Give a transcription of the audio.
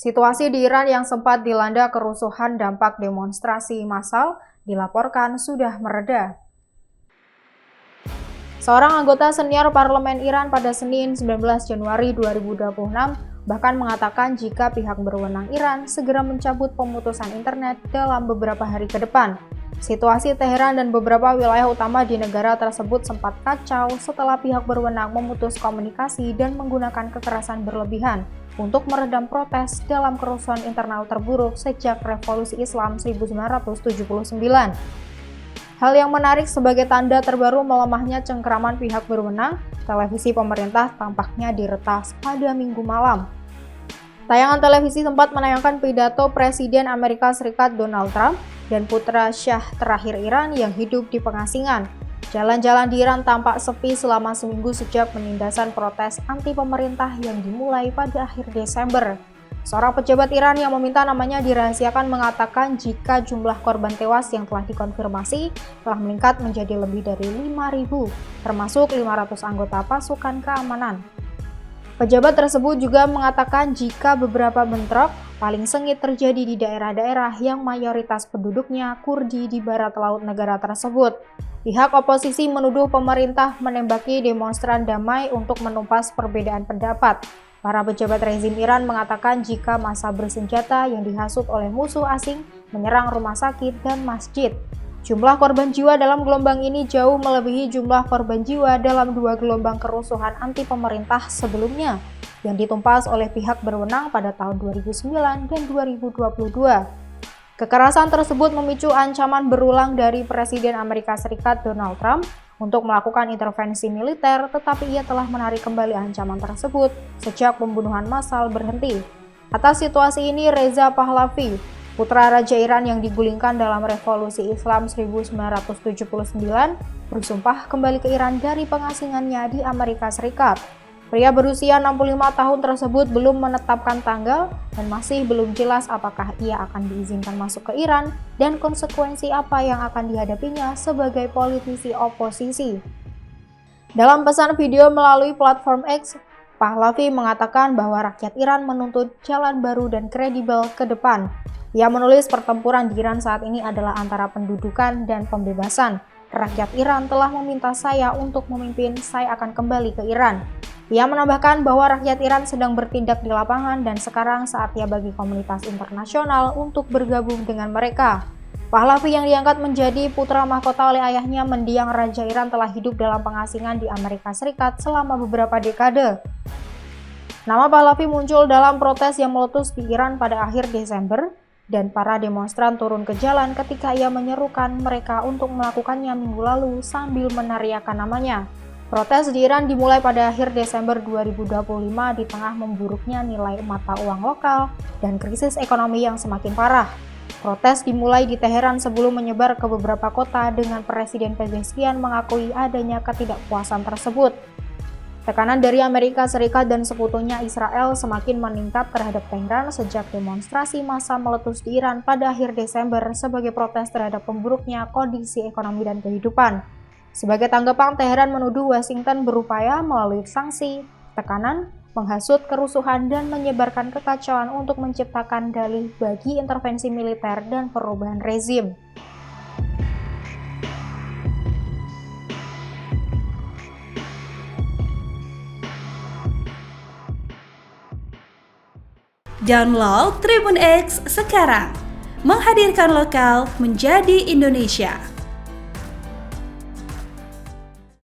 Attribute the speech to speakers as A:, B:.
A: Situasi di Iran yang sempat dilanda kerusuhan dampak demonstrasi massal dilaporkan sudah mereda. Seorang anggota senior parlemen Iran pada Senin 19 Januari 2026 bahkan mengatakan jika pihak berwenang Iran segera mencabut pemutusan internet dalam beberapa hari ke depan. Situasi Teheran dan beberapa wilayah utama di negara tersebut sempat kacau setelah pihak berwenang memutus komunikasi dan menggunakan kekerasan berlebihan untuk meredam protes dalam kerusuhan internal terburuk sejak Revolusi Islam 1979. Hal yang menarik sebagai tanda terbaru melemahnya cengkeraman pihak berwenang, televisi pemerintah tampaknya diretas pada Minggu malam. Tayangan televisi sempat menayangkan pidato Presiden Amerika Serikat Donald Trump dan putra Syah terakhir Iran yang hidup di pengasingan. Jalan-jalan di Iran tampak sepi selama seminggu sejak penindasan protes anti pemerintah yang dimulai pada akhir Desember. Seorang pejabat Iran yang meminta namanya dirahasiakan mengatakan jika jumlah korban tewas yang telah dikonfirmasi telah meningkat menjadi lebih dari 5.000, termasuk 500 anggota pasukan keamanan. Pejabat tersebut juga mengatakan jika beberapa bentrok paling sengit terjadi di daerah-daerah yang mayoritas penduduknya Kurdi di barat laut negara tersebut. Pihak oposisi menuduh pemerintah menembaki demonstran damai untuk menumpas perbedaan pendapat. Para pejabat rezim Iran mengatakan jika massa bersenjata yang dihasut oleh musuh asing menyerang rumah sakit dan masjid. Jumlah korban jiwa dalam gelombang ini jauh melebihi jumlah korban jiwa dalam dua gelombang kerusuhan anti pemerintah sebelumnya yang ditumpas oleh pihak berwenang pada tahun 2009 dan 2022. Kekerasan tersebut memicu ancaman berulang dari Presiden Amerika Serikat Donald Trump untuk melakukan intervensi militer, tetapi ia telah menarik kembali ancaman tersebut sejak pembunuhan massal berhenti. Atas situasi ini, Reza Pahlavi, putra Raja Iran yang digulingkan dalam Revolusi Islam 1979, bersumpah kembali ke Iran dari pengasingannya di Amerika Serikat. Pria berusia 65 tahun tersebut belum menetapkan tanggal dan masih belum jelas apakah ia akan diizinkan masuk ke Iran dan konsekuensi apa yang akan dihadapinya sebagai politisi oposisi. Dalam pesan video melalui platform X, Pahlavi mengatakan bahwa rakyat Iran menuntut jalan baru dan kredibel ke depan. Ia menulis pertempuran di Iran saat ini adalah antara pendudukan dan pembebasan. Rakyat Iran telah meminta saya untuk memimpin, saya akan kembali ke Iran. Ia menambahkan bahwa rakyat Iran sedang bertindak di lapangan dan sekarang saatnya bagi komunitas internasional untuk bergabung dengan mereka. Pahlavi yang diangkat menjadi putra mahkota oleh ayahnya mendiang Raja Iran telah hidup dalam pengasingan di Amerika Serikat selama beberapa dekade. Nama Pahlavi muncul dalam protes yang meletus di Iran pada akhir Desember dan para demonstran turun ke jalan ketika ia menyerukan mereka untuk melakukannya minggu lalu sambil meneriakkan namanya. Protes di Iran dimulai pada akhir Desember 2025 di tengah memburuknya nilai mata uang lokal dan krisis ekonomi yang semakin parah. Protes dimulai di Teheran sebelum menyebar ke beberapa kota dengan Presiden Pezeshkian mengakui adanya ketidakpuasan tersebut. Tekanan dari Amerika Serikat dan sekutunya Israel semakin meningkat terhadap Teheran sejak demonstrasi massa meletus di Iran pada akhir Desember sebagai protes terhadap pemburuknya kondisi ekonomi dan kehidupan. Sebagai tanggapan, Teheran menuduh Washington berupaya melalui sanksi, tekanan, menghasut kerusuhan, dan menyebarkan kekacauan untuk menciptakan dalih bagi intervensi militer dan perubahan rezim.
B: Download Tribun X sekarang, menghadirkan lokal menjadi Indonesia.